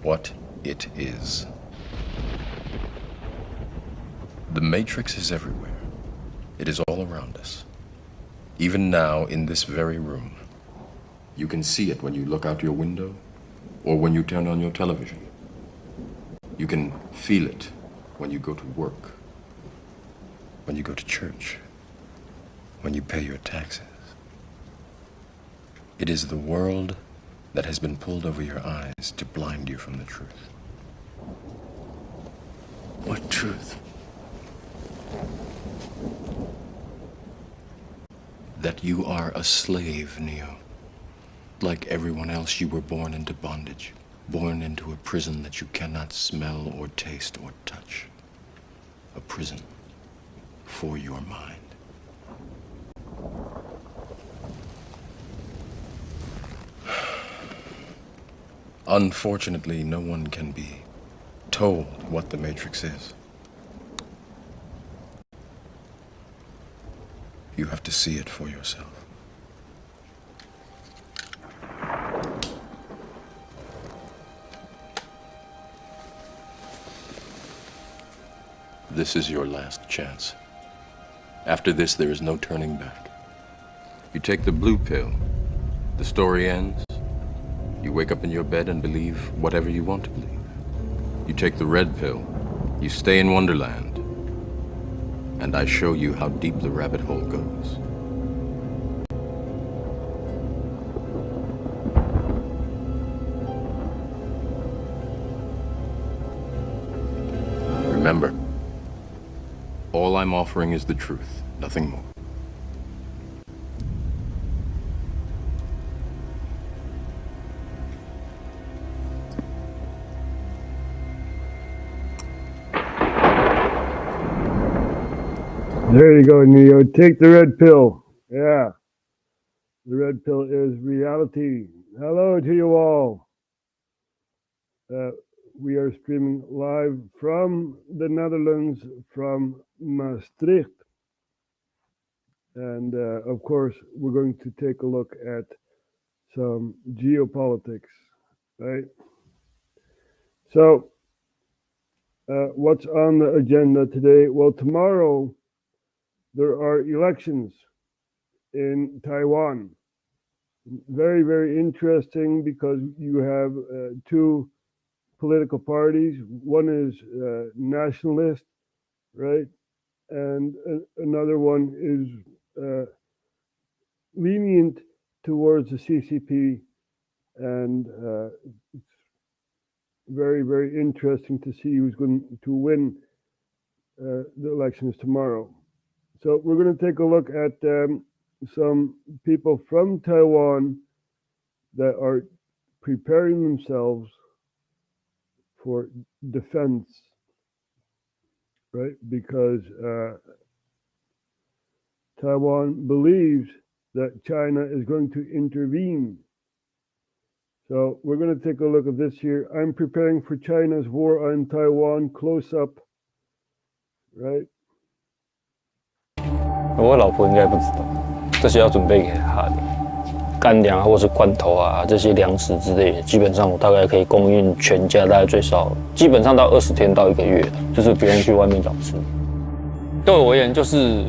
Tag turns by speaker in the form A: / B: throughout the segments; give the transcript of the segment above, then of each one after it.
A: what it is. The Matrix is everywhere. It is all around us. Even now, in this very room. You can see it when you look out your window or when you turn on your television. You can feel it when you go to work, when you go to church, when you pay your taxes. It is the world that has been pulled over your eyes to blind you from the truth.
B: What truth?
A: That you are a slave, Neo. Like everyone else, you were born into bondage, born into a prison that you cannot smell or taste or touch. A prison for your mind. Unfortunately, no one can be told what the Matrix is. You have to see it for yourself. This is your last chance. After this, there is no turning back. You take the blue pill, the story ends. You wake up in your bed and believe whatever you want to believe. You take the red pill, you stay in Wonderland, and I show you how deep the rabbit hole goes. Remember, all I'm offering is the truth, nothing more.
C: There you go, Neo. Take the red pill. Yeah. The red pill is reality. Hello to you all. We are streaming live from the Netherlands, from Maastricht. And of course, we're going to take a look at some geopolitics, right? So, what's on the agenda today? Well, tomorrow, there are elections in Taiwan. Very, very interesting because you have two political parties. One is nationalist, right? And another one is lenient towards the CCP. And it's very, very interesting to see who's going to win the elections tomorrow. So we're going to take a look at some people from Taiwan that are preparing themselves for defense, right? Because Taiwan believes that China is going to intervene. So we're going to take a look at this here. I'm preparing for China's war on Taiwan, close up, right?
D: 我老婆应该不知道，这些要准备给她的干粮啊，或是罐头啊，这些粮食之类的，基本上我大概可以供应全家，大概最少基本上到20天到1个月，就是不用去外面找吃。对我而言，就是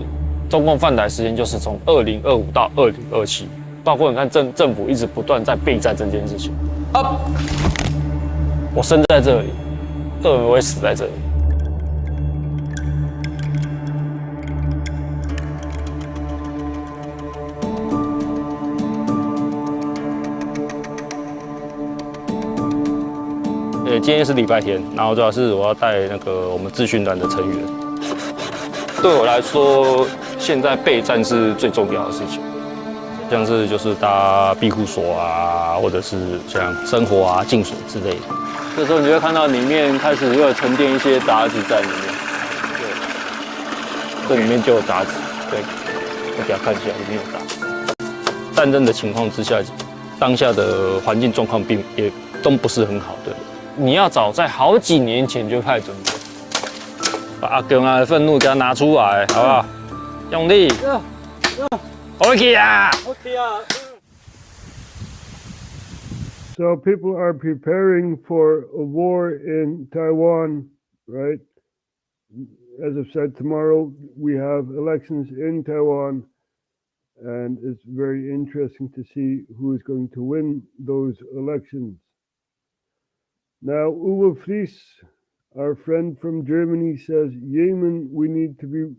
D: 中共犯台时间就是从2025到2027，包括你看政府一直不断在备战这件事情。我生在这里，我会死在这里。 今天是礼拜天，然后主要是我要带那个我们咨询团的成员。对我来说，现在备战是最重要的事情，像是就是搭庇护所啊，或者是像生活啊、净水之类的。这时候你就会看到里面开始又沉淀一些杂质在里面。对，这里面就有杂质。对，我给它看一下，里面有杂质。战争的情况之下，当下的环境状况也都不是很好的。 你要早在好几年前就开始准备，把阿公啊的愤怒给他拿出来，好不好？用力 ，OK 啊 ，OK 啊。
C: So people are preparing for a war in Taiwan, right? As I've said, tomorrow we have elections in Taiwan, and it's very interesting to see who is going to win those elections. Now, Uwe Fries, our friend from Germany, says Yemen we need to be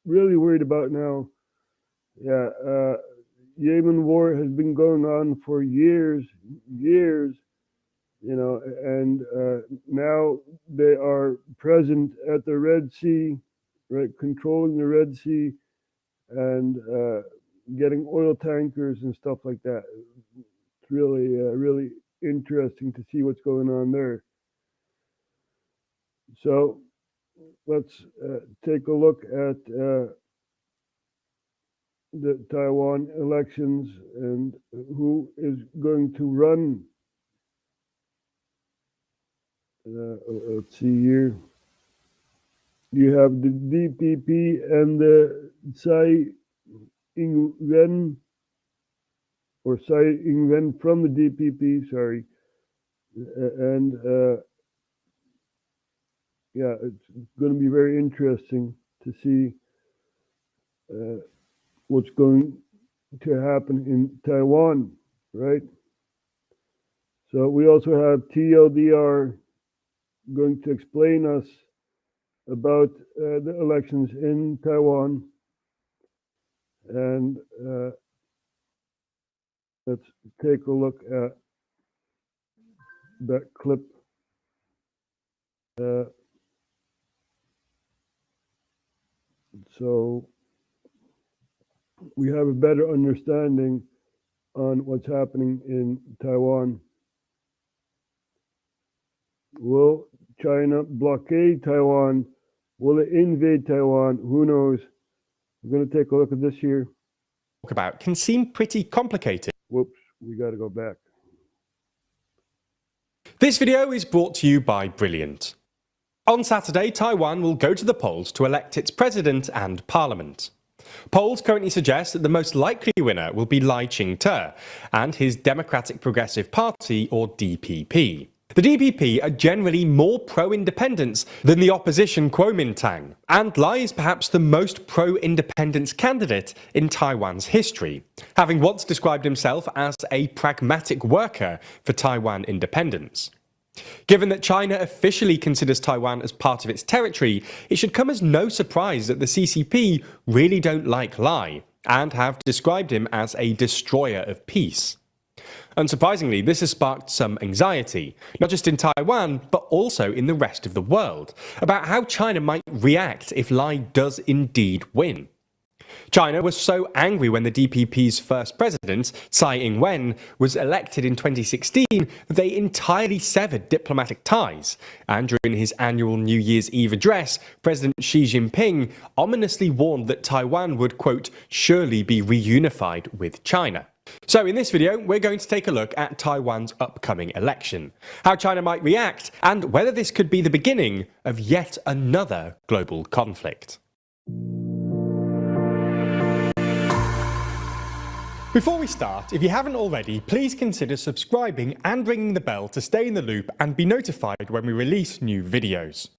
C: really worried about now. Yeah, Yemen war has been going on for years, you know, and now they are present at the Red Sea, right, controlling the Red Sea and getting oil tankers and stuff like that. It's really interesting to see what's going on there. So let's take a look at the Taiwan elections and who is going to run. Let's see here. You have the DPP and the Tsai Ing-wen, or Tsai Ing-wen from the DPP, sorry. And yeah, it's going to be very interesting to see what's going to happen in Taiwan, right? So we also have TLDR going to explain us about the elections in Taiwan. And let's take a look at that clip. So we have a better understanding on what's happening in Taiwan. Will China blockade Taiwan? Will it invade Taiwan? Who knows? We're going to take a look at this here.
B: Talk about can seem pretty complicated.
C: Whoops, we got to go back.
B: This video is brought to you by Brilliant. On Saturday, Taiwan will go to the polls to elect its president and parliament. Polls currently suggest that the most likely winner will be Lai Ching-te and his Democratic Progressive Party, or DPP. The DPP are generally more pro-independence than the opposition Kuomintang, and Lai is perhaps the most pro-independence candidate in Taiwan's history, having once described himself as a pragmatic worker for Taiwan independence. Given that China officially considers Taiwan as part of its territory, it should come as no surprise that the CCP really don't like Lai, and have described him as a destroyer of peace. Unsurprisingly, this has sparked some anxiety, not just in Taiwan, but also in the rest of the world, about how China might react if Lai does indeed win. China was so angry when the DPP's first president, Tsai Ing-wen, was elected in 2016 that they entirely severed diplomatic ties, and during his annual New Year's Eve address, President Xi Jinping ominously warned that Taiwan would, quote, surely be reunified with China. So in this video, we're going to take a look at Taiwan's upcoming election, how China might react, and whether this could be the beginning of yet another global conflict. Before we start, if you haven't already, please consider subscribing and ringing the bell to stay in the loop and be notified when we release new videos.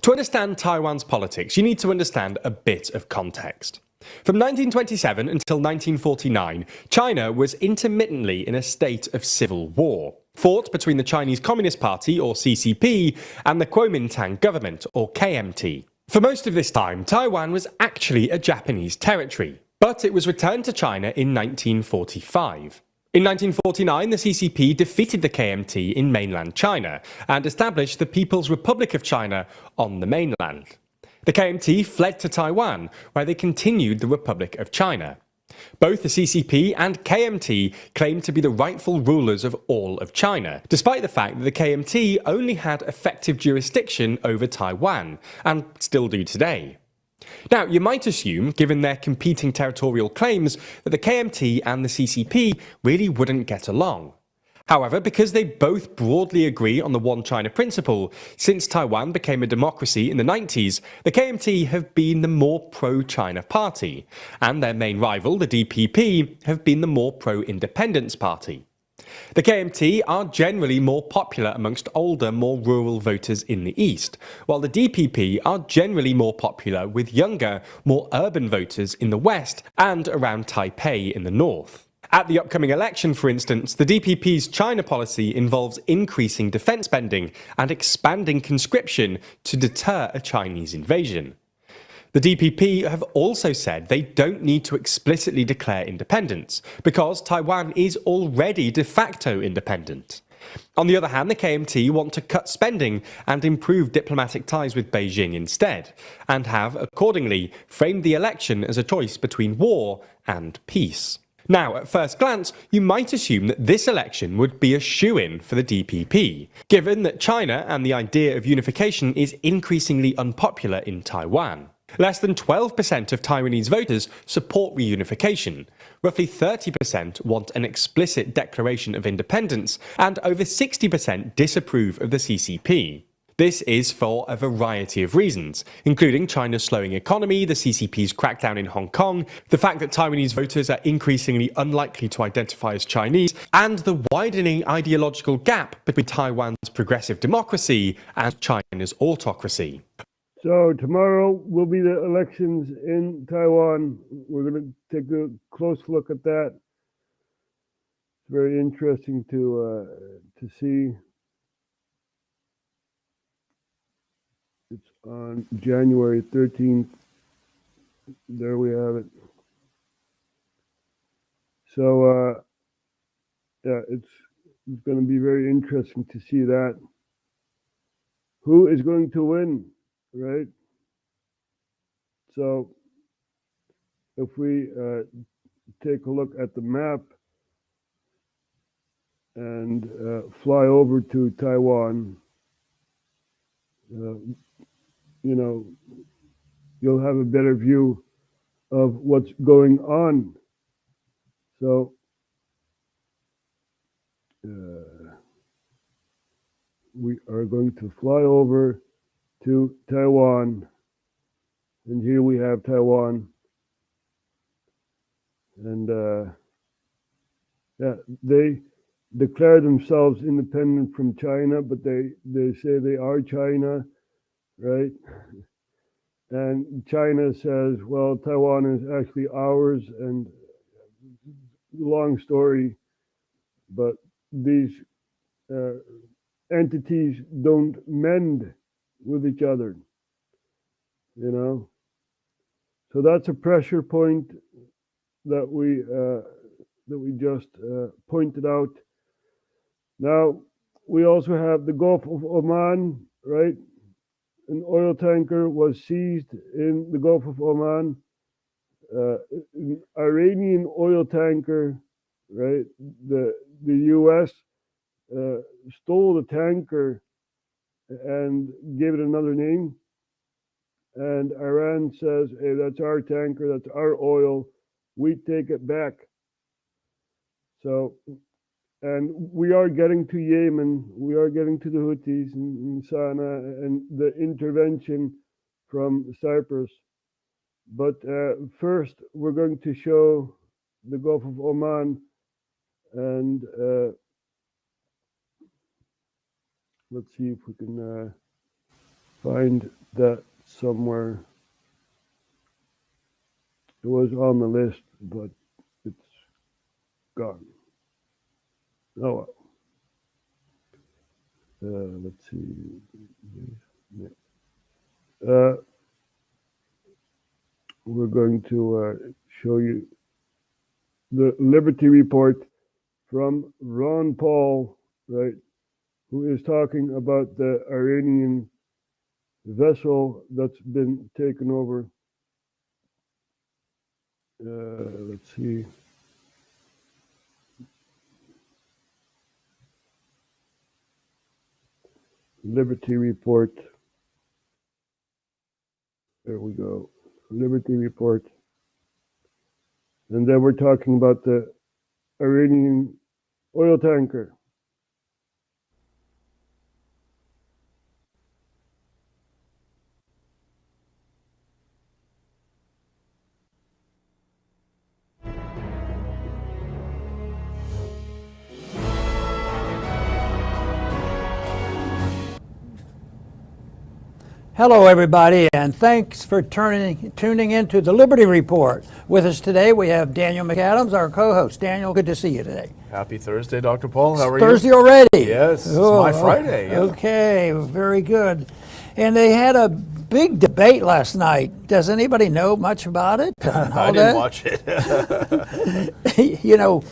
B: To understand Taiwan's politics, you need to understand a bit of context. From 1927 until 1949, China was intermittently in a state of civil war, fought between the Chinese Communist Party, or CCP, and the Kuomintang government, or KMT. For most of this time, Taiwan was actually a Japanese territory, but it was returned to China in 1945. In 1949, the CCP defeated the KMT in mainland China and established the People's Republic of China on the mainland. The KMT fled to Taiwan, where they continued the Republic of China. Both the CCP and KMT claimed to be the rightful rulers of all of China, despite the fact that the KMT only had effective jurisdiction over Taiwan, and still do today. Now, you might assume, given their competing territorial claims, that the KMT and the CCP really wouldn't get along. However, because they both broadly agree on the One China principle, since Taiwan became a democracy in the 90s, the KMT have been the more pro-China party, and their main rival, the DPP, have been the more pro-independence party. The KMT are generally more popular amongst older, more rural voters in the east, while the DPP are generally more popular with younger, more urban voters in the west and around Taipei in the north. At the upcoming election, for instance, the DPP's China policy involves increasing defence spending and expanding conscription to deter a Chinese invasion. The DPP have also said they don't need to explicitly declare independence, because Taiwan is already de facto independent. On the other hand, the KMT want to cut spending and improve diplomatic ties with Beijing instead, and have, accordingly, framed the election as a choice between war and peace. Now, at first glance, you might assume that this election would be a shoo-in for the DPP, given that China and the idea of unification is increasingly unpopular in Taiwan. Less than 12% of Taiwanese voters support reunification, roughly 30% want an explicit declaration of independence, and over 60% disapprove of the CCP. This is for a variety of reasons, including China's slowing economy, the CCP's crackdown in Hong Kong, the fact that Taiwanese voters are increasingly unlikely to identify as Chinese, and the widening ideological gap between Taiwan's progressive democracy and China's autocracy.
C: So tomorrow will be the elections in Taiwan. We're going to take a close look at that. It's very interesting to see. It's on January 13th. There we have it. So, yeah, it's going to be very interesting to see that. Who is going to win, right? So, if we take a look at the map and fly over to Taiwan, you know, you'll have a better view of what's going on. So, we are going to fly over to Taiwan, and here we have Taiwan, and yeah, they declare themselves independent from China, but they say they are China, right? And China says, well, Taiwan is actually ours, and long story, but these entities don't mend with each other, you know? So that's a pressure point that we just pointed out. Now, we also have the Gulf of Oman, right? An oil tanker was seized in the Gulf of Oman. An Iranian oil tanker, right? The U.S. Stole the tanker and gave it another name. And Iran says, hey, that's our tanker, that's our oil, we take it back. So, and we are getting to Yemen, we are getting to the Houthis in Sana'a and the intervention from Cyprus. But first, we're going to show the Gulf of Oman, and let's see if we can find that somewhere. It was on the list, but it's gone. Oh well. Let's see. We're going to show you the Liberty Report from Ron Paul, right, who is talking about the Iranian vessel that's been taken over. Let's see. Liberty Report. There we go. Liberty Report. And then we're talking about the Iranian oil tanker.
E: Hello, everybody, and thanks for tuning into the Liberty Report. With us today, we have Daniel McAdams, our co-host. Daniel, good to see you today.
F: Happy Thursday, Dr. Paul. How are
E: Thursday
F: you?
E: already?
F: Yes, it's my Friday. Yeah.
E: Okay, very good. And they had a big debate last night. Does anybody know much about it?
F: I didn't watch it.
E: You know,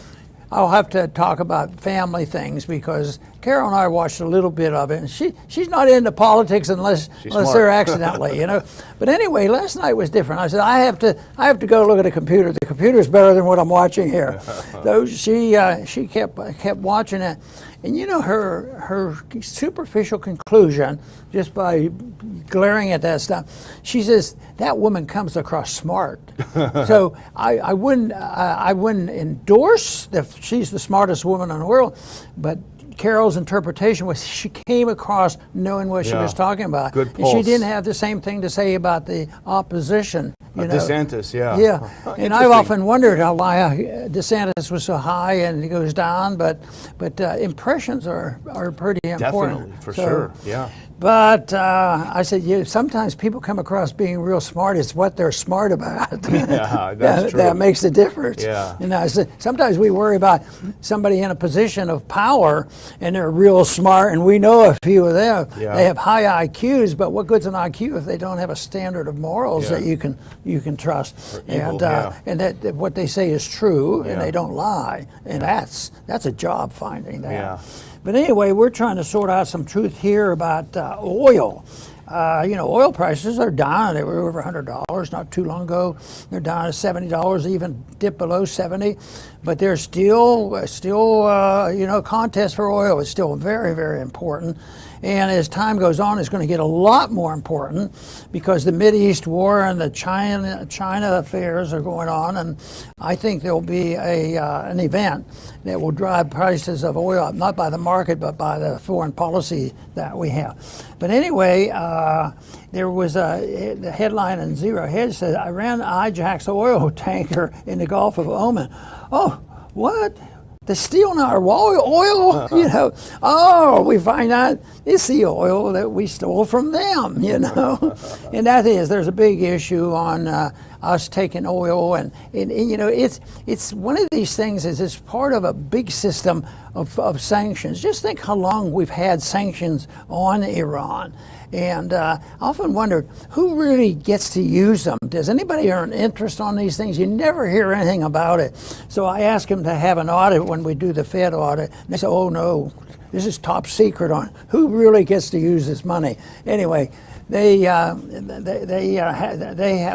E: I'll have to talk about family things because Carol and I watched a little bit of it, and she's not into politics unless they're accidentally, you know. But anyway, last night was different. I said I have to go look at a computer. The computer's better than what I'm watching here. So she kept watching it, and you know her superficial conclusion just by glaring at that stuff. She says that woman comes across smart. So I wouldn't endorse that she's the smartest woman in the world, but Carol's interpretation was she came across knowing what she was talking about.
F: Good
E: and
F: pulse.
E: she didn't have the same thing to say about the opposition. You know.
F: DeSantis, yeah.
E: Yeah, and I've often wondered why DeSantis was so high and he goes down, but impressions are pretty important.
F: Definitely, for sure, yeah.
E: But I said, sometimes people come across being real smart. It's what they're smart about.
F: Yeah, that's true.
E: That makes a difference.
F: Yeah.
E: And I said, sometimes we worry about somebody in a position of power and they're real smart, and we know a few of them.
F: Yeah.
E: They have high IQs, but what good's an IQ if they don't have a standard of morals that you can trust?
F: Evil,
E: and that what they say is true, and
F: Yeah.
E: they don't lie. And that's a job finding that.
F: Yeah.
E: But anyway, we're trying to sort out some truth here about oil. Oil prices are down. They were over $100 not too long ago. They're down to $70, even dip below 70. But there's still contest for oil is still very, very important. And as time goes on, it's going to get a lot more important because the Mideast war and the China affairs are going on, and I think there'll be an event that will drive prices of oil up, not by the market, but by the foreign policy that we have. But anyway, there was the headline in Zero Hedge said, Iran hijacks oil tanker in the Gulf of Oman. Oh, what? They're stealing our oil, you know. Oh, we find out it's the oil that we stole from them, you know. And there's a big issue on us taking oil, and you know, it's one of these things is it's part of a big system of sanctions. Just think how long we've had sanctions on Iran. And I often wondered who really gets to use them. Does anybody earn interest on these things? You never hear anything about it. So I asked them to have an audit when we do the Fed audit. And they said, oh no, this is top secret on who really gets to use this money. Anyway, they have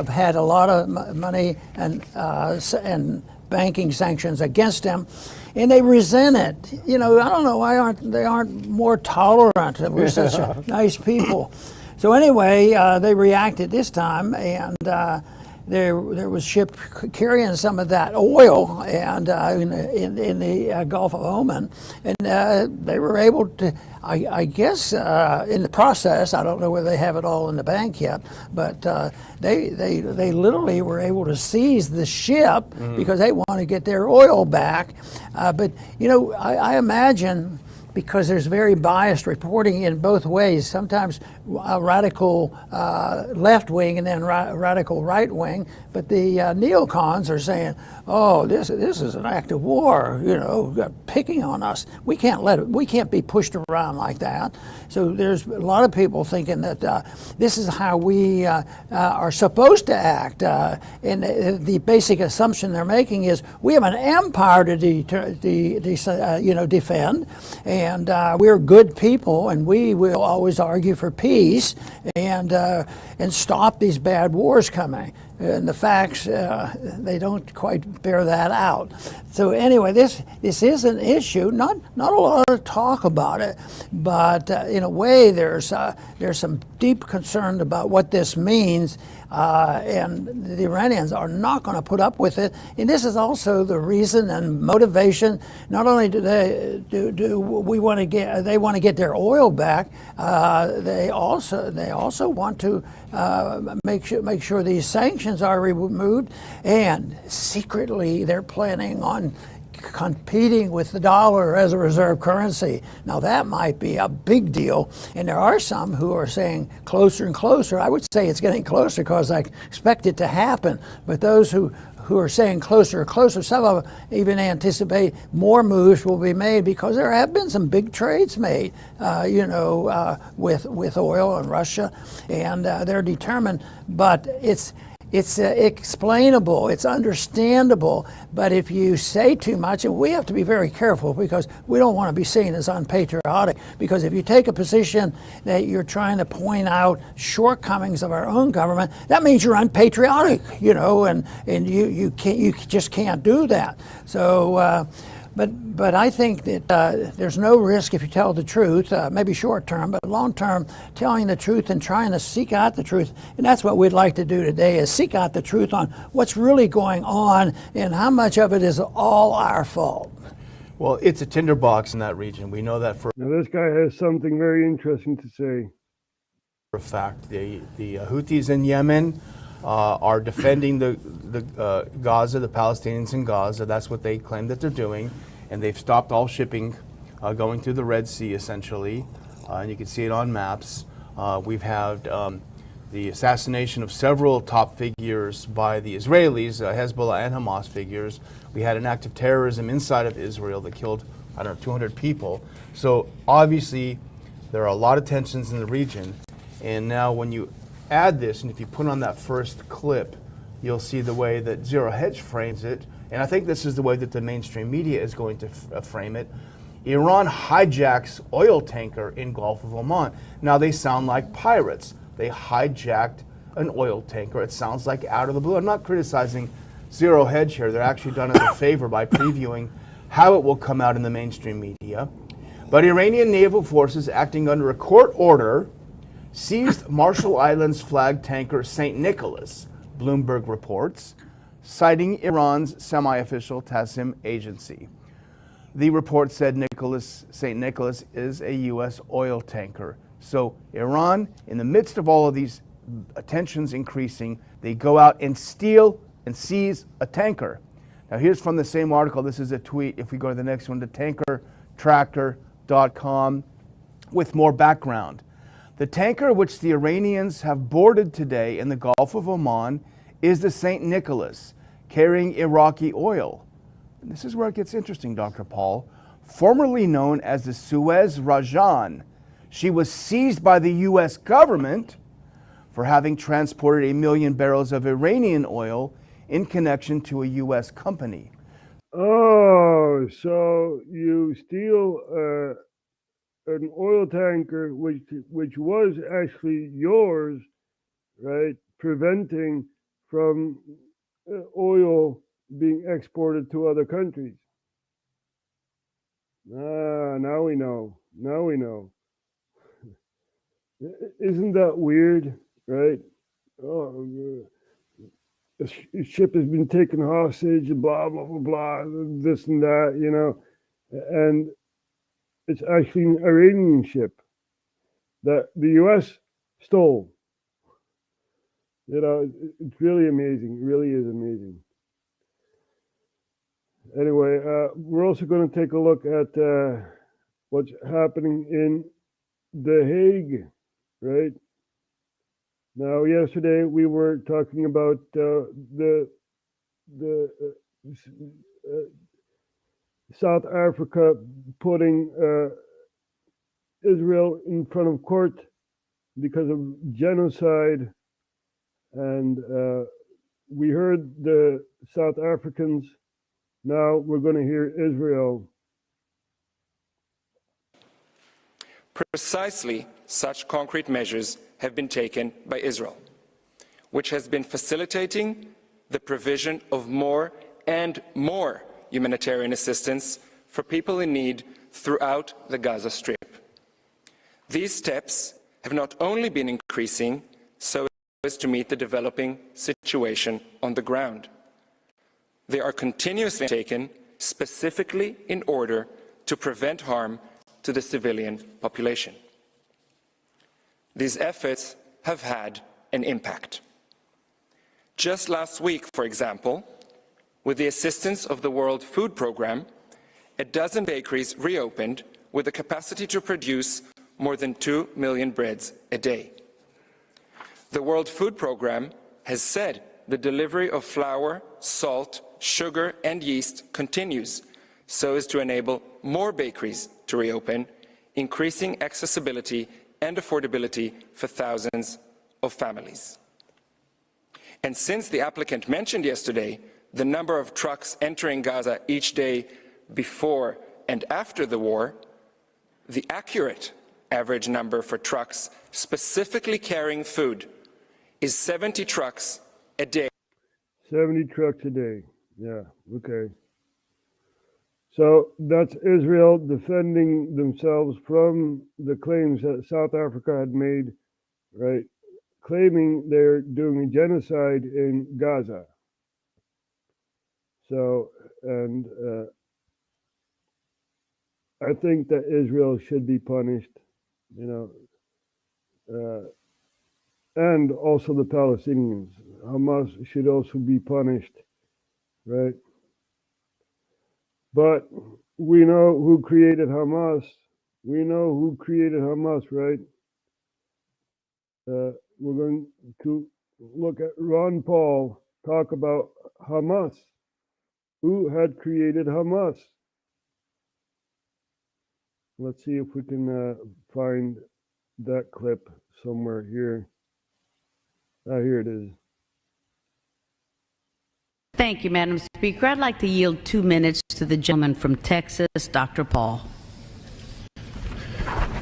E: had a lot of money and banking sanctions against them. And they resent it. You know, I don't know why they aren't more tolerant. We're such nice people. So anyway, they reacted this time, and there was ship carrying some of that oil and in the Gulf of Oman, and they were able to. I guess in the process, I don't know whether they have it all in the bank yet, but they literally were able to seize the ship because they want to get their oil back. But you know, I imagine, because there's very biased reporting in both ways, sometimes radical left wing and then radical right wing, but the neocons are saying, oh, this is an act of war, you know, picking on us. We can't be pushed around like that. So there's a lot of people thinking that this is how we are supposed to act. And the basic assumption they're making is we have an empire to defend, and we're good people, and we will always argue for peace and stop these bad wars coming. And the facts, they don't quite bear that out. So anyway, this is an issue. Not a lot of talk about it, but in a way, there's some deep concern about what this means, and the Iranians are not going to put up with it. And this is also the reason and motivation. Not only do they want to get their oil back, they also want to make sure these sanctions are removed, and secretly they're planning on competing with the dollar as a reserve currency. Now that might be a big deal, and there are some who are saying closer and closer. I would say it's getting closer because I expect it to happen, but those who are saying closer and closer, some of them even anticipate more moves will be made because there have been some big trades made, with oil and Russia, and they're determined, but it's explainable, it's understandable, but if you say too much, and we have to be very careful because we don't want to be seen as unpatriotic, because if you take a position that you're trying to point out shortcomings of our own government, that means you're unpatriotic, and you just can't do that. So But I think that there's no risk if you tell the truth, maybe short term, but long term, telling the truth and trying to seek out the truth. And that's what we'd like to do today, is seek out the truth on what's really going on and how much of it is all our fault.
F: Well, it's a tinderbox in that region. We know that for
C: Now this guy has something very interesting to say.
F: a fact. The Houthis in Yemen are defending the Gaza, the Palestinians in Gaza. That's what they claim that they're doing. And they've stopped all shipping going through the Red Sea, essentially. And you can see it on maps. We've had the assassination of several top figures by the Israelis, Hezbollah and Hamas figures. We had an act of terrorism inside of Israel that killed, 200 people. So obviously, there are a lot of tensions in the region. And now when you add this, and if you put on that first clip, you'll see the way that Zero Hedge frames it. And I think this is the way that the mainstream media is going to frame it. Iran hijacks oil tanker in Gulf of Oman. Now they sound like pirates. They hijacked an oil tanker. It sounds like out of the blue. I'm not criticizing Zero Hedge here. They're actually done us a favor by previewing how it will come out in the mainstream media. But Iranian naval forces, acting under a court order, seized Marshall Islands flag tanker St. Nicholas, Bloomberg reports, citing Iran's semi-official Tasnim agency. The report said St. Nicholas is a U.S. oil tanker. So Iran, in the midst of all of these tensions increasing, they go out and steal and seize a tanker. Now here's from the same article. This is a tweet. If we go to the next one, to tankertracker.com, with more background. The tanker which the Iranians have boarded today in the Gulf of Oman is the St. Nicholas, carrying Iraqi oil. And this is where it gets interesting, Dr. Paul. Formerly known as the Suez Rajan, she was seized by the U.S. government for having transported 1 million barrels of Iranian oil in connection to a U.S. company.
C: Oh, so you steal an oil tanker which was actually yours, right? Preventing from oil being exported to other countries. Now we know. Now we know. Isn't that weird, right? Oh, a ship has been taken hostage, blah, blah, blah, blah, this and that, and it's actually an Iranian ship that the U.S. stole. It's really amazing. It really is amazing. Anyway, we're also going to take a look at what's happening in The Hague, right? Now, yesterday we were talking about the South Africa putting Israel in front of court because of genocide, and we heard the South Africans. Now we're going to hear Israel.
G: Precisely such concrete measures have been taken by Israel, which has been facilitating the provision of more and more humanitarian assistance for people in need throughout the Gaza Strip. These steps have not only been increasing so as to meet the developing situation on the ground. They are continuously taken specifically in order to prevent harm to the civilian population. These efforts have had an impact. Just last week, for example, With the assistance of the World Food Programme, a dozen bakeries reopened with the capacity to produce more than 2 million breads a day. The World Food Programme has said the delivery of flour, salt, sugar and yeast continues so as to enable more bakeries to reopen, increasing accessibility and affordability for thousands of families. And since the applicant mentioned yesterday the number of trucks entering Gaza each day before and after the war, the accurate average number for trucks specifically carrying food is 70 trucks a day.
C: 70 trucks a day. Yeah, okay. So that's Israel defending themselves from the claims that South Africa had made, right? Claiming they're doing a genocide in Gaza. So, and I think that Israel should be punished, and also the Palestinians. Hamas should also be punished, right? But we know who created Hamas. We know who created Hamas, right? We're going to look at Ron Paul talk about Hamas. Who had created Hamas? Let's see if we can find that clip somewhere here. Here it is.
H: Thank you, Madam Speaker. I'd like to yield 2 minutes to the gentleman from Texas, Dr. Paul.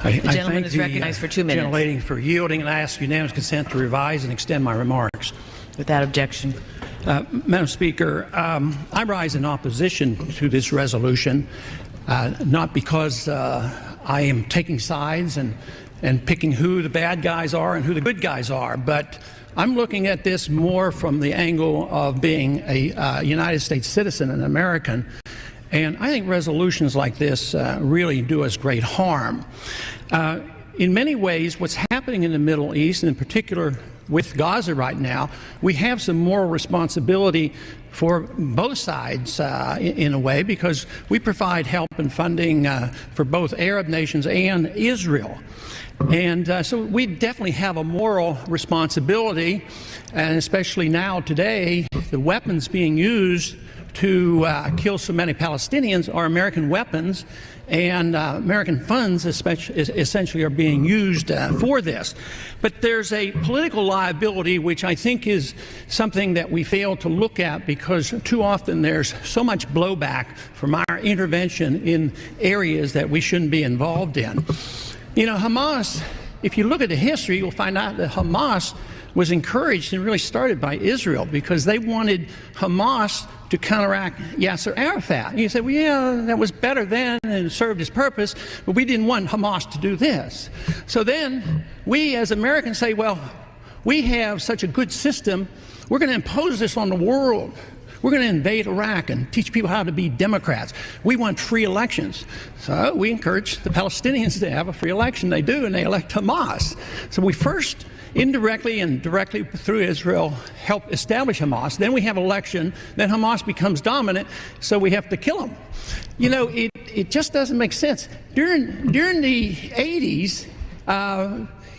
I: The gentleman is recognized for 2 minutes. Gentlelady for yielding, and I ask unanimous consent to revise and extend my remarks.
H: Without objection.
I: Madam Speaker, I rise in opposition to this resolution, not because I am taking sides and picking who the bad guys are and who the good guys are, but I'm looking at this more from the angle of being a United States citizen, an American, and I think resolutions like this really do us great harm. In many ways, what's happening in the Middle East, and in particular with Gaza right now, we have some moral responsibility for both sides in a way, because we provide help and funding for both Arab nations and Israel. And so we definitely have a moral responsibility, and especially now today, the weapons being used to kill so many Palestinians are American weapons, and American funds essentially are being used for this. But there's a political liability which I think is something that we fail to look at, because too often there's so much blowback from our intervention in areas that we shouldn't be involved in. You know, Hamas, if you look at the history, you'll find out that Hamas was encouraged and really started by Israel, because they wanted Hamas to counteract Yasser Arafat. And you say, well, yeah, that was better then and it served its purpose, but we didn't want Hamas to do this. So then we as Americans say, well, we have such a good system, we're going to impose this on the world. We're going to invade Iraq and teach people how to be Democrats. We want free elections. So we encourage the Palestinians to have a free election. They do, and they elect Hamas. So we first indirectly and directly through Israel help establish Hamas. Then we have election. Then Hamas becomes dominant, so we have to kill them. You know, it just doesn't make sense. During the 80s,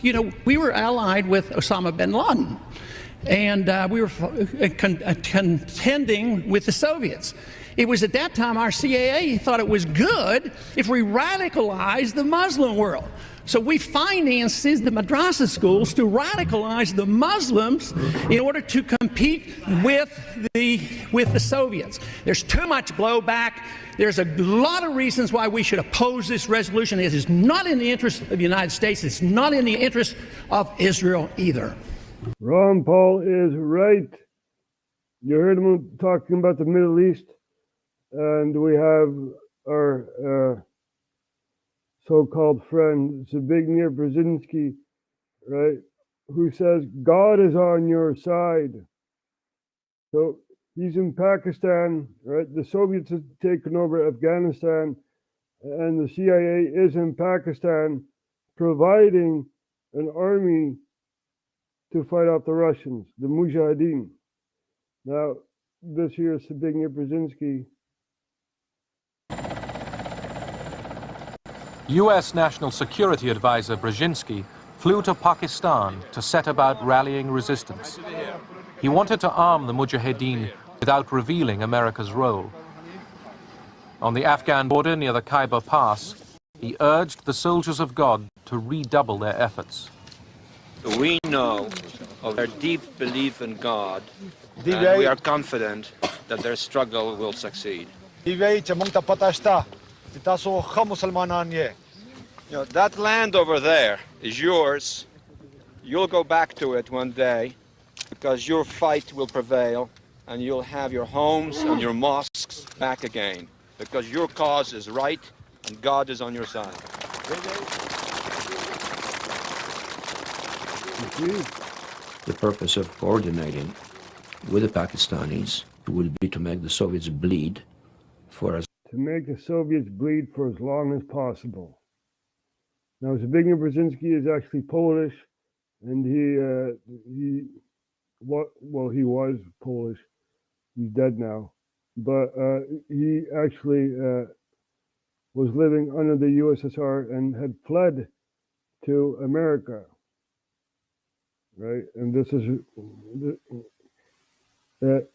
I: you know, we were allied with Osama bin Laden. And we were contending with the Soviets. It was at that time our CIA thought it was good if we radicalized the Muslim world. So we financed the madrasa schools to radicalize the Muslims in order to compete with the Soviets. There's too much blowback. There's a lot of reasons why we should oppose this resolution. It is not in the interest of the United States. It's not in the interest of Israel either.
C: Ron Paul is right. You heard him talking about the Middle East, and we have our so-called friend Zbigniew Brzezinski, right, who says God is on your side. So he's in Pakistan, right? The Soviets have taken over Afghanistan, and the CIA is in Pakistan providing an army to fight off the Russians, the Mujahideen. Now, this here Zbigniew Brzezinski.
J: U.S. National Security Advisor Brzezinski flew to Pakistan to set about rallying resistance. He wanted to arm the Mujahideen without revealing America's role. On the Afghan border near the Khyber Pass, he urged the soldiers of God to redouble their efforts.
K: We know of their deep belief in God, and we are confident that their struggle will succeed. You know, that land over there is yours. You'll go back to it one day because your fight will prevail and you'll have your homes and your mosques back again because your cause is right and God is on your side.
L: The purpose of coordinating with the Pakistanis will be to make the Soviets bleed for as
C: long as possible. Now, Zbigniew Brzezinski is actually Polish, and he was Polish. He's dead now, but he actually was living under the USSR and had fled to America, right? And this is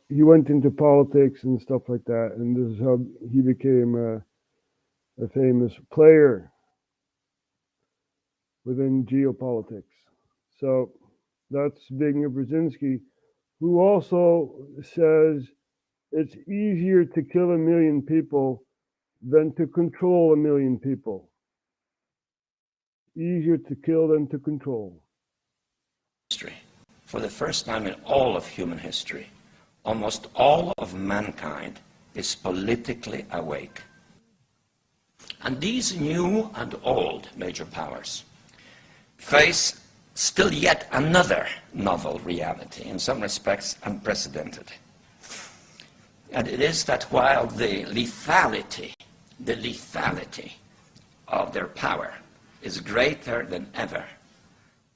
C: he went into politics and stuff like that, and this is how he became a famous player within geopolitics. So that's Zbigniew Brzezinski, who also says it's easier to kill 1 million people than to control 1 million people. Easier to kill than to control.
M: For the first time in all of human history, almost all of mankind is politically awake. And these new and old major powers face still yet another novel reality, in some respects unprecedented. And it is that while the lethality of their power is greater than ever,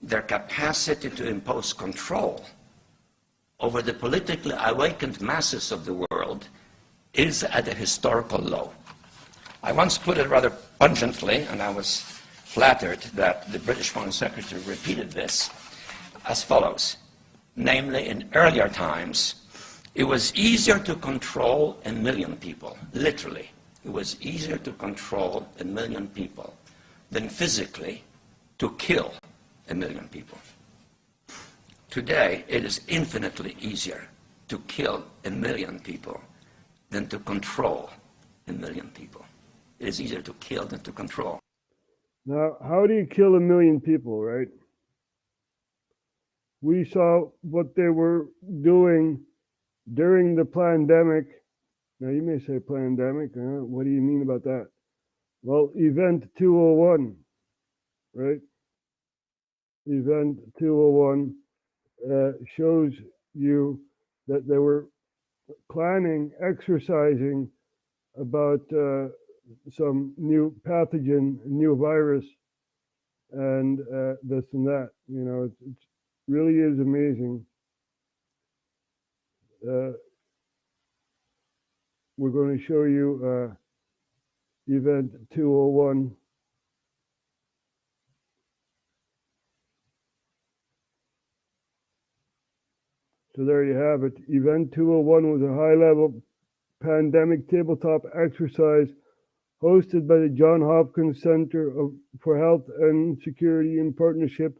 M: their capacity to impose control over the politically awakened masses of the world is at a historical low. I once put it rather pungently, and I was flattered that the British Foreign Secretary repeated this, as follows. Namely, in earlier times, it was easier to control 1 million people, literally. It was easier to control 1 million people than physically to kill 1 million people. Today, it is infinitely easier to kill 1 million people than to control 1 million people. It is easier to kill than to control.
C: Now, how do you kill 1 million people, right? We saw what they were doing during the pandemic. Now, you may say pandemic, what do you mean about that? Well, Event 201, right? Event 201 shows you that they were planning, exercising about some new pathogen, new virus, and this and that. You know, it really is amazing. We're going to show you Event 201. So there you have it. Event 201 was a high-level pandemic tabletop exercise hosted by the Johns Hopkins Center for Health and Security in partnership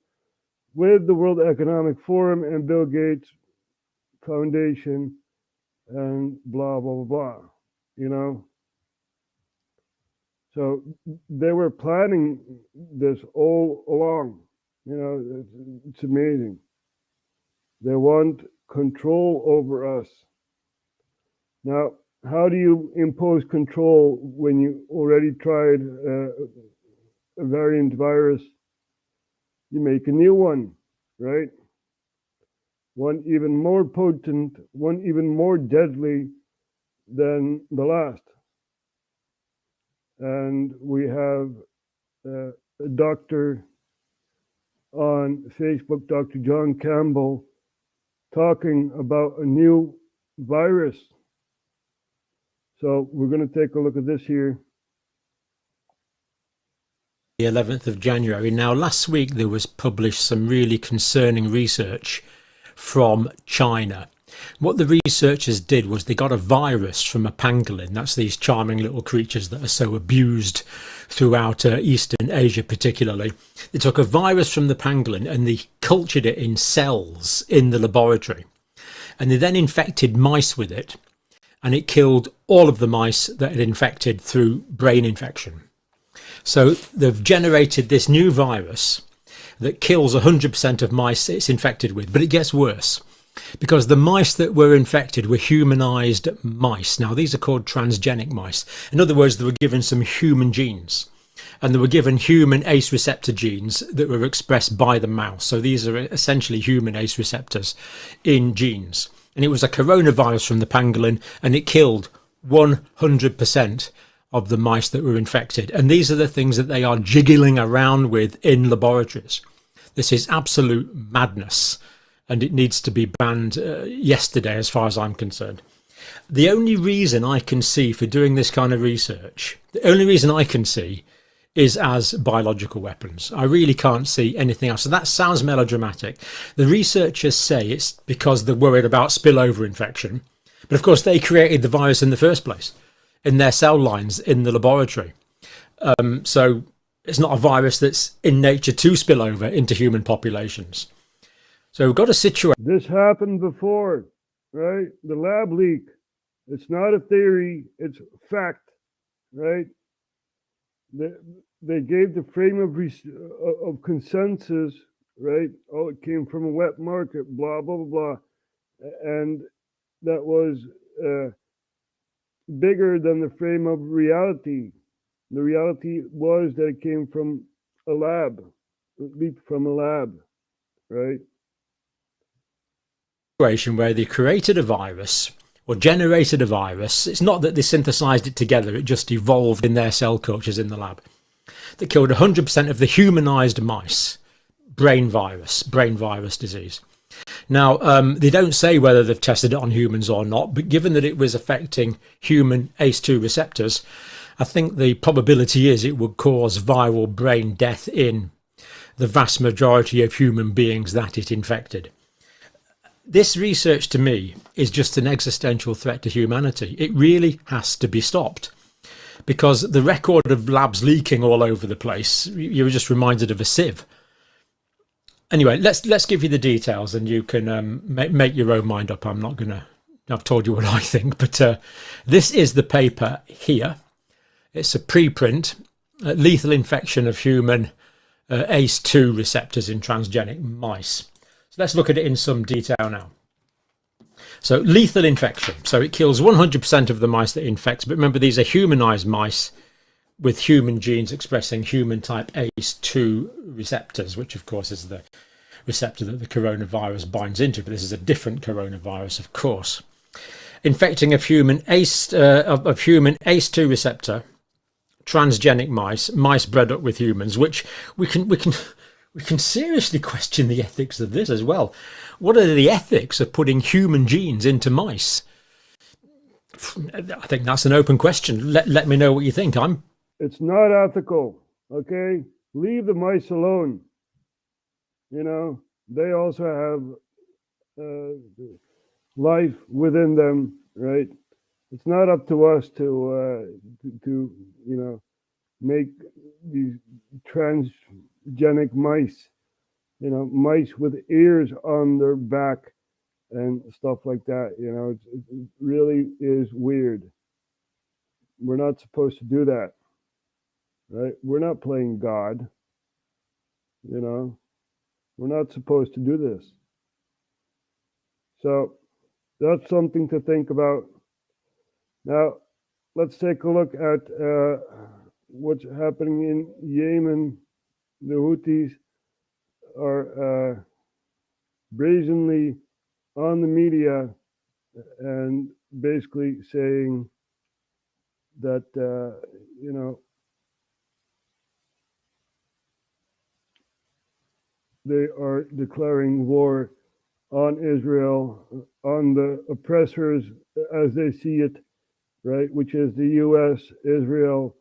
C: with the World Economic Forum and Bill Gates Foundation and blah, blah, blah, blah, you know. So they were planning this all along, you know, it's amazing. They want control over us. Now, how do you impose control when you already tried a variant virus? You make a new one, right? One even more potent, one even more deadly than the last. And we have a doctor on Facebook, Dr. John Campbell, talking about a new virus. So we're going to take a look at this here.
L: The 11th of January. Now, last week there was published some really concerning research from China. What the researchers did was they got a virus from a pangolin. That's these charming little creatures that are so abused throughout Eastern Asia particularly. They took a virus from the pangolin and they cultured it in cells in the laboratory. And they then infected mice with it. And it killed all of the mice that had infected through brain infection. So they've generated this new virus that kills 100% of mice it's infected with. But it gets worse. Because the mice that were infected were humanized mice. Now, these are called transgenic mice. In other words, they were given some human genes. And they were given human ACE receptor genes that were expressed by the mouse. So these are essentially human ACE receptors in genes. And it was a coronavirus from the pangolin, and it killed 100% of the mice that were infected. And these are the things that they are jiggling around with in laboratories. This is absolute madness. And it needs to be banned yesterday, as far as I'm concerned. The only reason I can see for doing this kind of research, the only reason I can see is as biological weapons. I really can't see anything else. So that sounds melodramatic. The researchers say it's because they're worried about spillover infection. But of course, they created the virus in the first place, in their cell lines in the laboratory. So it's not a virus that's in nature to spill over into human populations. So we've got a situation.
C: This happened before, right? The lab leak. It's not a theory, it's fact, right? They gave the frame of consensus, right? Oh, it came from a wet market, blah, blah, blah, blah. And that was bigger than the frame of reality. The reality was that it came from a lab, leaked from a lab, right?
L: Where they created a virus or generated a virus. It's not that they synthesized it together, it just evolved in their cell cultures in the lab, that killed 100% of the humanized mice. Brain virus disease. Now, they don't say whether they've tested it on humans or not, but given that it was affecting human ACE2 receptors, I think the probability is it would cause viral brain death in the vast majority of human beings that it infected. This research to me is just an existential threat to humanity. It really has to be stopped because the record of labs leaking all over the place, you were just reminded of a sieve. Anyway, let's give you the details and you can make your own mind up. I've told you what I think, but this is the paper here. It's a preprint, lethal infection of human ACE2 receptors in transgenic mice. So let's look at it in some detail now. So lethal infection. So it kills 100% of the mice that it infects. But remember, these are humanized mice with human genes expressing human type ACE2 receptors, which of course is the receptor that the coronavirus binds into. But this is a different coronavirus, of course. Infecting of human ACE2 receptor, transgenic mice bred up with humans, which we can seriously question the ethics of this as well. What are the ethics of putting human genes into mice? I think that's an open question. Let me know what you think.
C: It's not ethical, okay? Leave the mice alone. You know, they also have life within them, right? It's not up to us to make these transgenic mice, mice with ears on their back and stuff like that. It really is weird. We're not supposed to do that, right? We're not playing God, we're not supposed to do this. So that's something to think about. Now, let's take a look at what's happening in Yemen. The Houthis are brazenly on the media and basically saying that, they are declaring war on Israel, on the oppressors as they see it, right? Which is the U.S., Israel,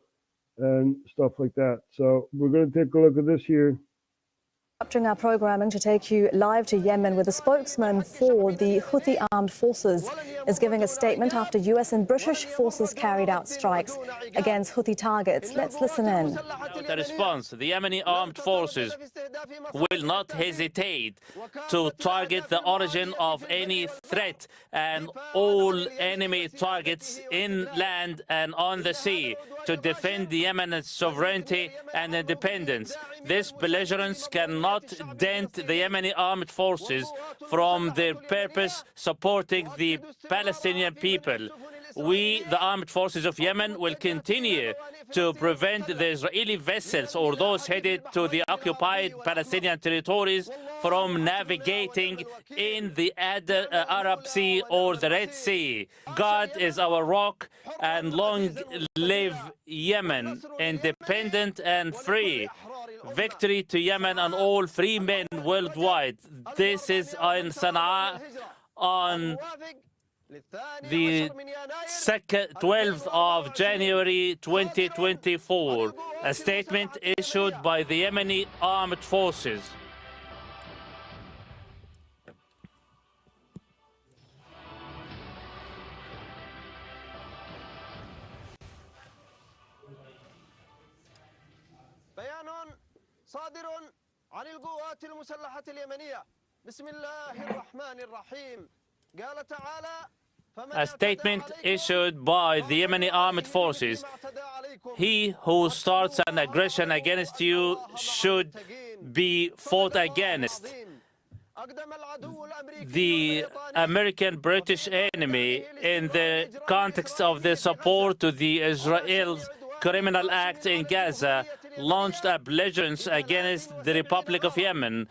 C: and stuff like that. So we're going to take a look at this here.
N: Interrupting our programming to take you live to Yemen, where the spokesman for the Houthi armed forces is giving a statement after US and British forces carried out strikes against Houthi targets. Let's listen in.
O: The response, the Yemeni armed forces will not hesitate to target the origin of any threat and all enemy targets inland and on the sea to defend the Yemen's sovereignty and independence. This belligerence cannot dent the Yemeni armed forces from their purpose supporting the Palestinian people. We, the armed forces of Yemen, will continue to prevent the Israeli vessels or those headed to the occupied Palestinian territories from navigating in the Arab Sea or the Red Sea. God is our rock, and long live Yemen, independent and free. Victory to Yemen and all free men worldwide. This is in Sana'a on the 12th of January 2024, a statement issued by the Yemeni armed forces.
P: صادر عن القوات المسلحة اليمنية بسم الله الرحمن الرحيم قال تعالى
O: A statement issued by the Yemeni armed forces. He who starts an aggression against you should be fought against. The American-British enemy, in the context of the support to the Israel's criminal acts in Gaza, launched a belligerence against the Republic of Yemen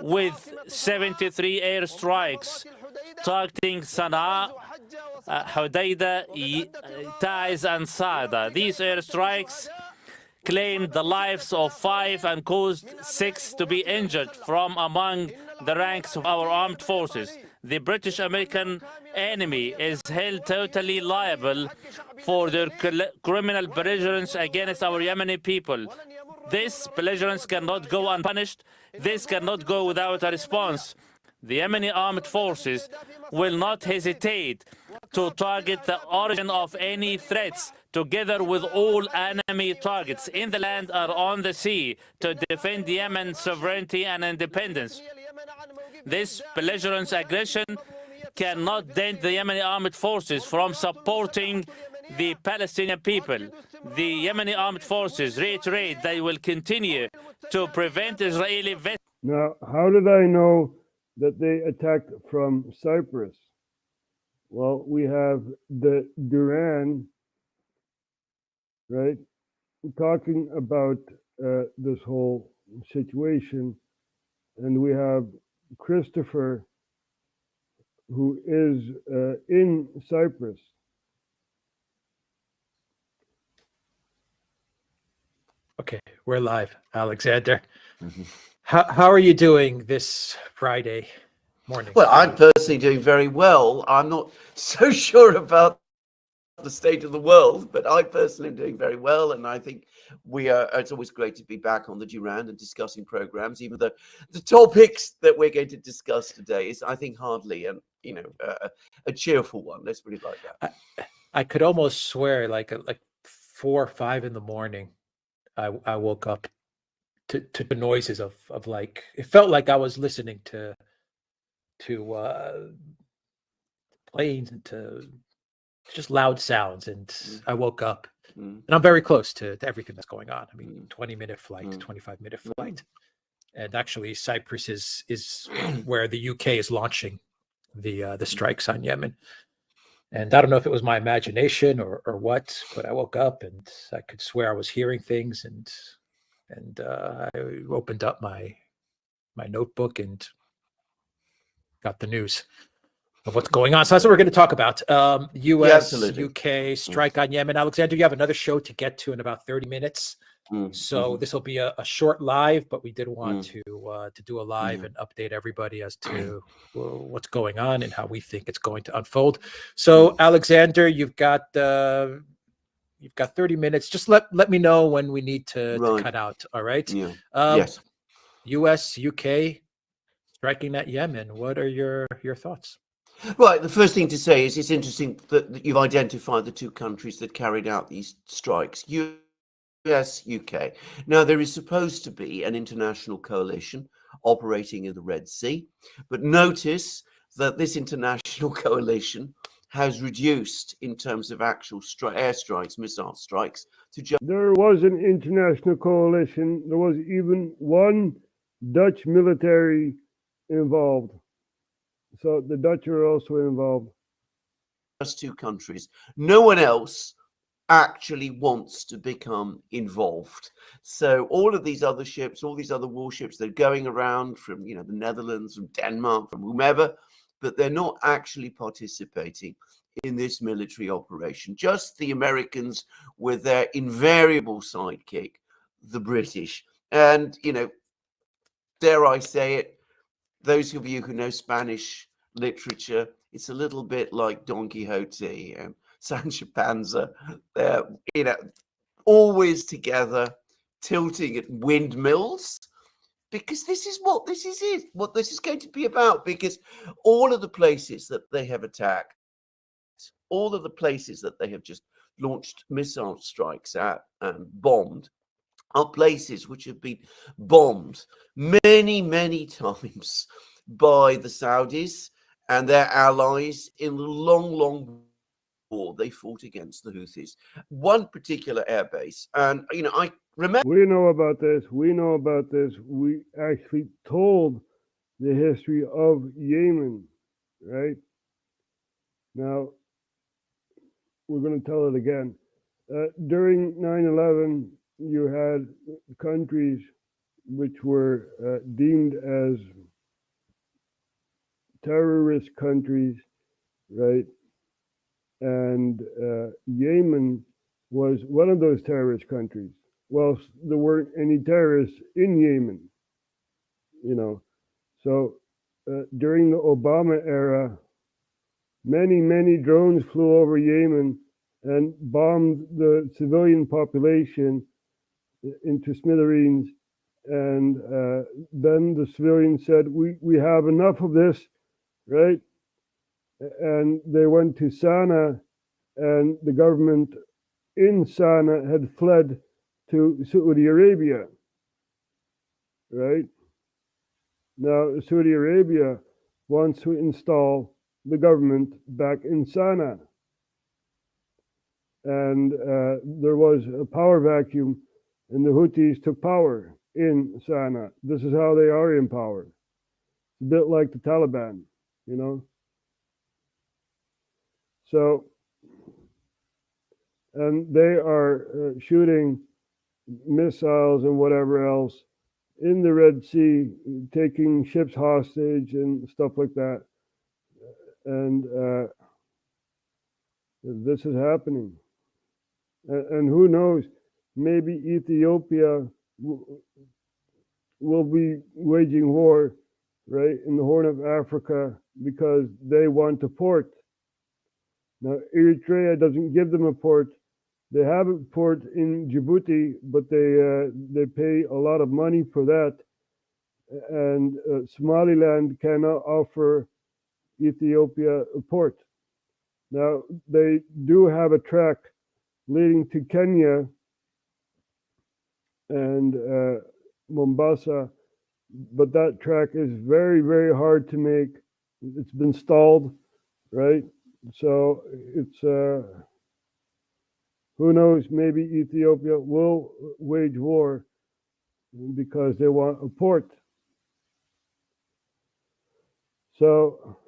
O: with 73 airstrikes targeting Sana'a, Hodeidah, Taiz, and Saada. These airstrikes claimed the lives of 5 and caused 6 to be injured from among the ranks of our armed forces. The British-American enemy is held totally liable for their criminal belligerence against our Yemeni people. This belligerence cannot go unpunished. This cannot go without a response. The Yemeni armed forces will not hesitate to target the origin of any threats, together with all enemy targets in the land or on the sea, to defend Yemen's sovereignty and independence. This belligerent aggression cannot dent the Yemeni armed forces from supporting the Palestinian people. The Yemeni armed forces reiterate they will continue to prevent Israeli vessels.
C: Now, how did I know that they attacked from Cyprus? Well, we have the Duran, right, talking about this whole situation, and we have Christopher, who is in Cyprus.
L: Okay, we're live, Alexander. How are you doing this Friday morning?
Q: Well, I'm personally doing very well. I'm not so sure about the state of the world, but I personally am doing very well, and I think it's always great to be back on the Durand and discussing programs. Even the topics that we're going to discuss today is, I think, hardly a cheerful one. Let's put it like that.
L: I could almost swear, like 4 or 5 in the morning, I woke up to the noises of like, it felt like I was listening to planes and to just loud sounds, and I woke up, and I'm very close to everything that's going on. I mean, 20-minute flight, 25-minute flight, and actually Cyprus is where the UK is launching the strikes on Yemen. And I don't know if it was my imagination or what, but I woke up and I could swear I was hearing things, and I opened up my notebook and got the news of what's going on. So that's what we're going to talk about. US, UK strike on Yemen. Alexander, you have another show to get to in about 30 minutes. So this will be a short live, but we did want to do a live and update everybody as to what's going on and how we think it's going to unfold. So Alexander, you've got 30 minutes. Just let me know when we need to cut out. All right.
Q: Yeah.
L: Yes. U.S., UK striking at Yemen. What are your thoughts?
Q: Right. The first thing to say is it's interesting that you've identified the two countries that carried out these strikes. US, UK. Now, there is supposed to be an international coalition operating in the Red Sea, but notice that this international coalition has reduced in terms of actual airstrikes, missile strikes, to just...
C: There was an international coalition. There was even one Dutch military involved. So the Dutch are also involved.
Q: Just two countries. No one else actually wants to become involved. So all of these other ships, all these other warships, they're going around from, the Netherlands, from Denmark, from whomever, but they're not actually participating in this military operation. Just the Americans with their invariable sidekick, the British. And, dare I say it, those of you who know Spanish literature, it's a little bit like Don Quixote and Sancho Panza. They're, always together, tilting at windmills, because this is what this is going to be about. Because all of the places that they have attacked, all of the places that they have just launched missile strikes at and bombed, are places which have been bombed many, many times by the Saudis and their allies in the long, long war they fought against the Houthis. One particular airbase, and I remember...
C: We know about this. We actually told the history of Yemen, right? Now, we're going to tell it again. During 9/11, you had countries which were deemed as terrorist countries, right? And Yemen was one of those terrorist countries. Well, there weren't any terrorists in Yemen, So during the Obama era, many drones flew over Yemen and bombed the civilian population into smithereens. And then the civilians said, we have enough of this, right? And they went to Sana'a, and the government in Sana'a had fled to Saudi Arabia, right? Now, Saudi Arabia wants to install the government back in Sana'a. And there was a power vacuum, and the Houthis took power in Sana'a. This is how they are in power. It's a bit like the Taliban, So, and they are shooting missiles and whatever else in the Red Sea, taking ships hostage and stuff like that. And this is happening. And who knows, maybe Ethiopia will be waging war, right, in the Horn of Africa because they want a port. Now, Eritrea doesn't give them a port. They have a port in Djibouti, but they pay a lot of money for that. And Somaliland cannot offer Ethiopia a port. Now, they do have a track leading to Kenya and Mombasa, but that track is very, very hard to make. It's been stalled, right? So it's, who knows, maybe Ethiopia will wage war because they want a port. So,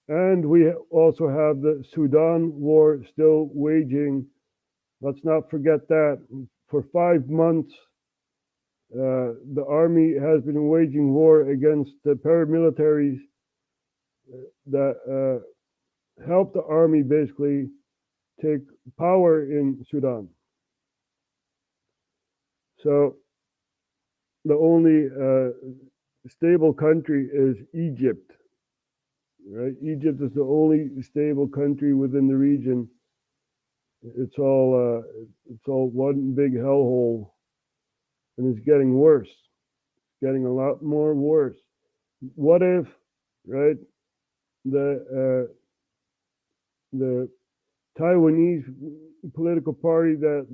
C: and we also have the Sudan war still waging. Let's not forget that. For 5 months, the army has been waging war against the paramilitaries that help the army basically take power in Sudan. So the only stable country is Egypt, right? Egypt is the only stable country within the region. It's all one big hellhole, and it's getting worse. It's getting a lot more worse. What if, right, the Taiwanese political party that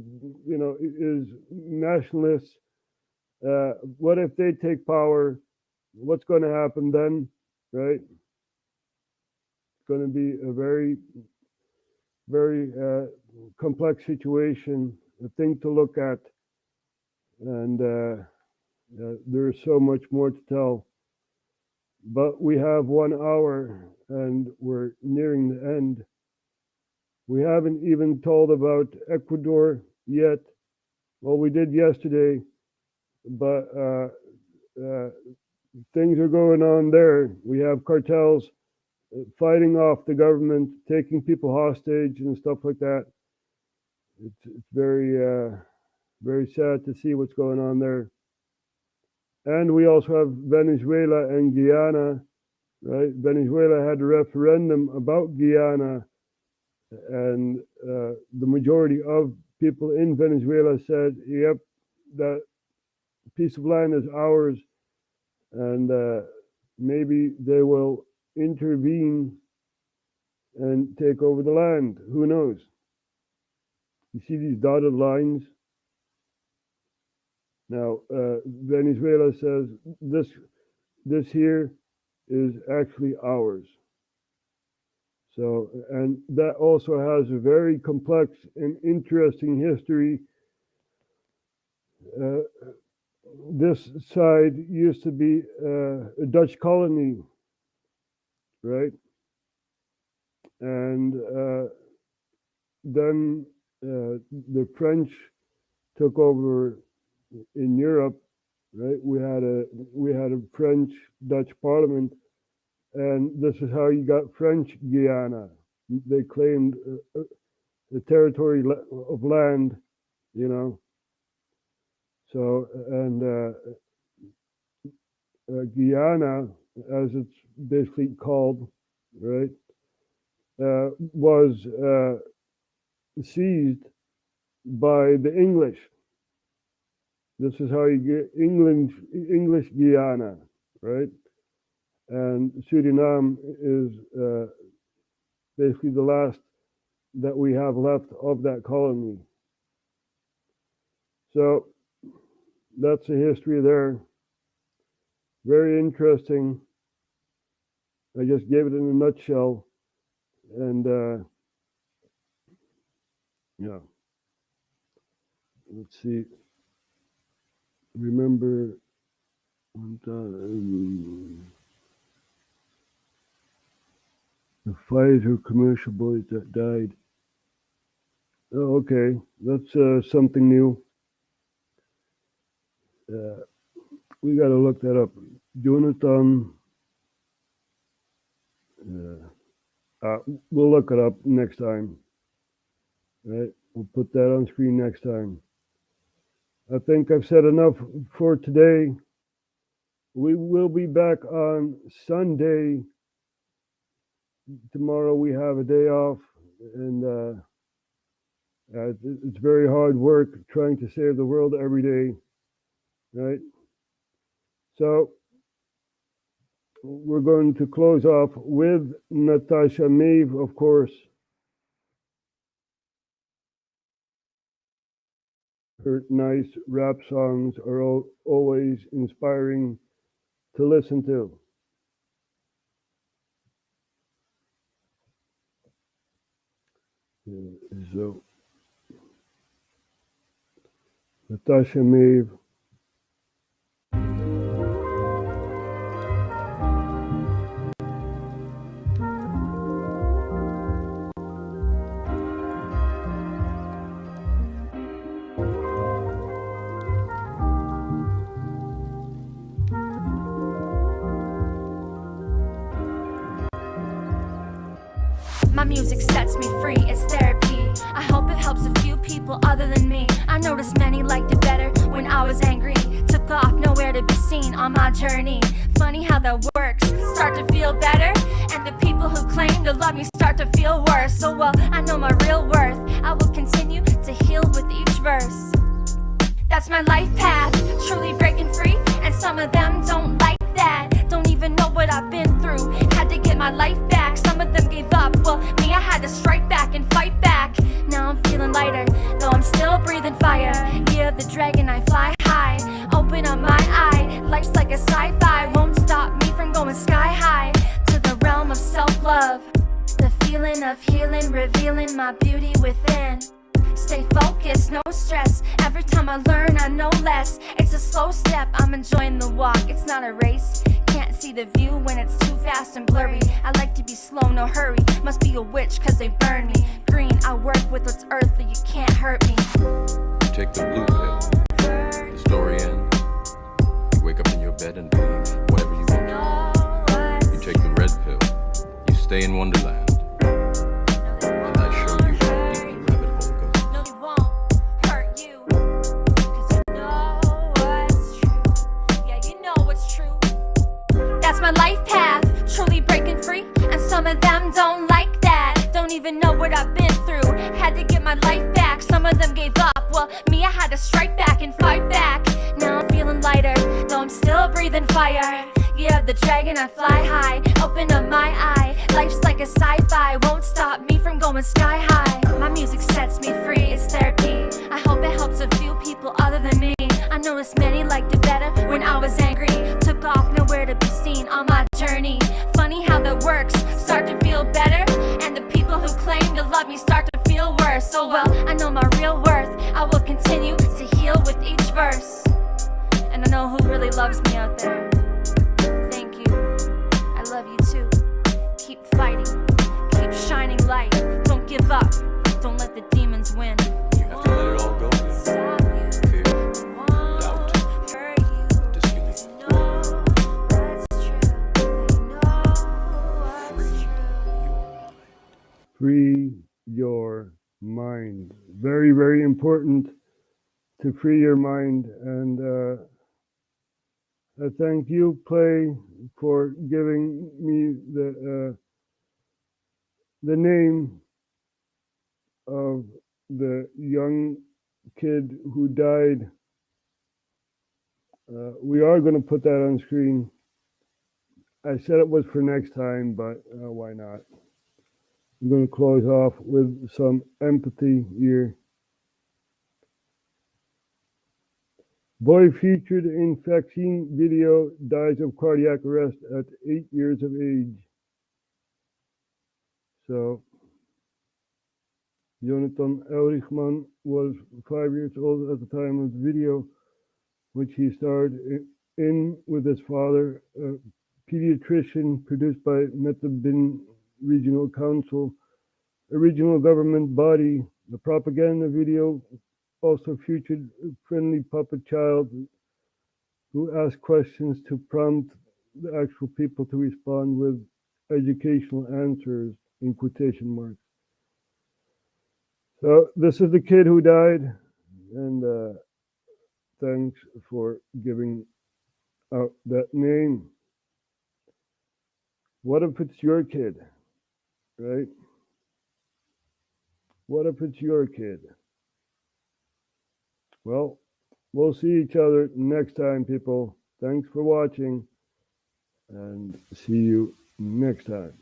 C: is nationalist, what if they take power? What's going to happen then, right? It's going to be a very, very complex situation, a thing to look at, and there's so much more to tell. But we have 1 hour, and we're nearing the end. We haven't even told about Ecuador yet. Well, we did yesterday, but things are going on there. We have cartels fighting off the government, taking people hostage and stuff like that. It's very, very sad to see what's going on there. And we also have Venezuela and Guyana, right? Venezuela had a referendum about Guyana, and the majority of people in Venezuela said, yep, that piece of land is ours, and maybe they will intervene and take over the land. Who knows? You see these dotted lines? Now, Venezuela says this here is actually ours. So, and that also has a very complex and interesting history. This side used to be a Dutch colony, right? And then the French took over in Europe, right? We had a French-Dutch parliament, and this is how you got French Guiana. They claimed a territory of land, So, and Guyana, as it's basically called, right, was seized by the English. This is how you get English Guyana, right? And Suriname is basically the last that we have left of that colony. So that's the history there. Very interesting. I just gave it in a nutshell. And yeah. Let's see. Remember one time the Pfizer commercial boys that died. Oh, okay, that's something new. We got to look that up. Jonathan. We'll look it up next time. Right? We'll put that on screen next time. I think I've said enough for today. We will be back on Sunday. Tomorrow we have a day off, and it's very hard work trying to save the world every day, right? So we're going to close off with Natasha Maeve, of course. Her nice rap songs are always inspiring to listen to. So, Natasha Maeve.
R: My music sets me free, it's therapy. I hope it helps. helps a few people other than me. I noticed many liked it better when I was angry. Took off, nowhere to be seen on my journey. Funny how that works. Start to feel better, and the people who claim to love me start to feel worse. So well, I know my real worth. I will continue to heal with each verse. That's my life path, truly breaking free. And some of them don't like that, don't even know what I've been through. Had to get my life back, some of them gave up. Well, me, I had to strike back and fight back. Now I'm feeling lighter, though I'm still breathing fire. Yeah, the dragon, I fly high. Open up my eye, life's like a sci-fi. Won't stop me from going sky high to the realm of self-love. The feeling of healing, revealing my beauty within. Stay focused, no stress. Every time I learn, I know less. It's a slow step, I'm enjoying the walk. It's not a race. Can't see the view when it's too fast and blurry. I like to be slow, no hurry. Must be a witch, cause they burn me. Green, I work with what's earthly. You can't hurt me.
A: You take the blue pill. The story ends. You wake up in your bed and believe whatever you want. You take the red pill. You stay in Wonderland.
R: My life path, truly breaking free. And some of them don't like that, don't even know what I've been through. Had to get my life back, some of them gave up. Well, me, I had to strike back and fight back. Now I'm feeling lighter, though I'm still breathing fire. Yeah, the dragon, I fly high. Open up my eye, life's like a sci-fi. Won't stop me from going sky high. My music sets me free, it's therapy. I hope it helps a few people other than me. I noticed many liked it better when I was angry. Took off, nowhere to be seen on my journey. Funny how that works. Start to feel better, and the people who claim to love me start to feel worse. So well, I know my real worth. I will continue to heal with each verse. And I know who really loves me out there. Thank you. I love you too. Keep fighting. Keep shining light. Don't give up. Don't let the demons win.
A: You have to let it all go.
C: Free your mind. Very, very important to free your mind. And I thank you, Play, for giving me the name of the young kid who died. We are going to put that on screen. I said it was for next time, but why not? I'm going to close off with some empathy here. Boy featured in vaccine video dies of cardiac arrest at 8 years of age. So, Jonathan Elrichman was 5 years old at the time of the video, which he starred in with his father, a pediatrician, produced by Metabin Regional Council, a regional government body. The propaganda video also featured a friendly puppet child who asked questions to prompt the actual people to respond with educational answers in quotation marks. So this is the kid who died, and thanks for giving out that name. What if it's your kid? Right? What if it's your kid? Well, we'll see each other next time, people. Thanks for watching, and see you next time.